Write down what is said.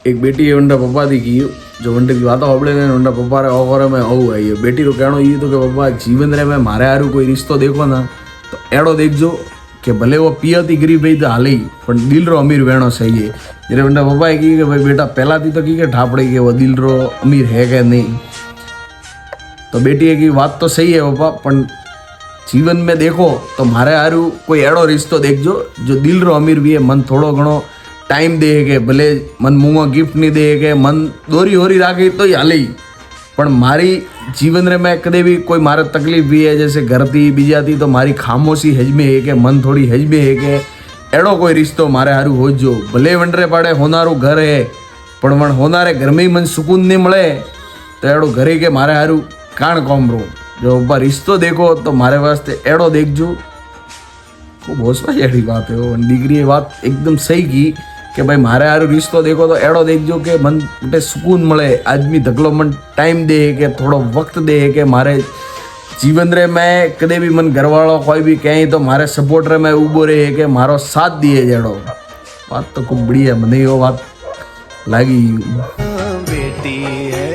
एक बेटी है उनका पप्पा थी की जो उनके की बात આપણે ને ઉનકા પપ્પા રે ઓફર में આવું આવી બેટી રો કહેણો ઈ તો કે પપ્પા જીવન રે में મારે હારું કોઈ रिश्तो देखो ना तो एड़ो देखजो कि भले वो पियती गरीब भाई तो हाल ही पर दिल रो अमीर वेणो सही है जरे उनका पप्पा की कि भाई बेटा पहला थी तो की के ठापड़े के वो दिल रो अमीर है कि नहीं तो बेटी की बात तो सही है पप्पा पर जीवन में देखो तो मारे हारू कोई एड़ो रिश्तो देखजो जो दिल रो अमीर भी है मन थोड़ो घणो टाइम दे के भले मन मुँह गिफ्ट नहीं दे के मन दोरी होरी राखी तो हाले पण मारी जीवन रे में कदे भी कोई मारे तकलीफ भी है जैसे घर थी बीजा थी तो मारी खामोशी हजमे है के मन थोड़ी हजमे है के एड़ो कोई रिश्तो मारे हारू हो जो भले वंडरे पाड़े होनारू घर है पण वण होनारे घर में ही मन सुकून नहीं मिले तो एड़ो घरे के मारे हारू कान कोमरो जो बा रिश्तो देखो तो मारे वास्ते एड़ो देखजो खूब होशवाई वाली बात है वो डिग्री ये बात एकदम सही की कि भाई मारे हारू रिश्तो देखो तो एड़ो देखजो के मन उठे सुकून मिले आदमी धकलो मन टाइम दे के थोड़ो वक्त दे के मारे जीवन रे मैं कदे भी मन घरवाड़ो कोई भी कहीं तो मारे सपोर्ट रे मैं उबो रहे के मारो साथ दिए जड़ो बात तो खूब बढ़िया मने यो बात लागी बेटी है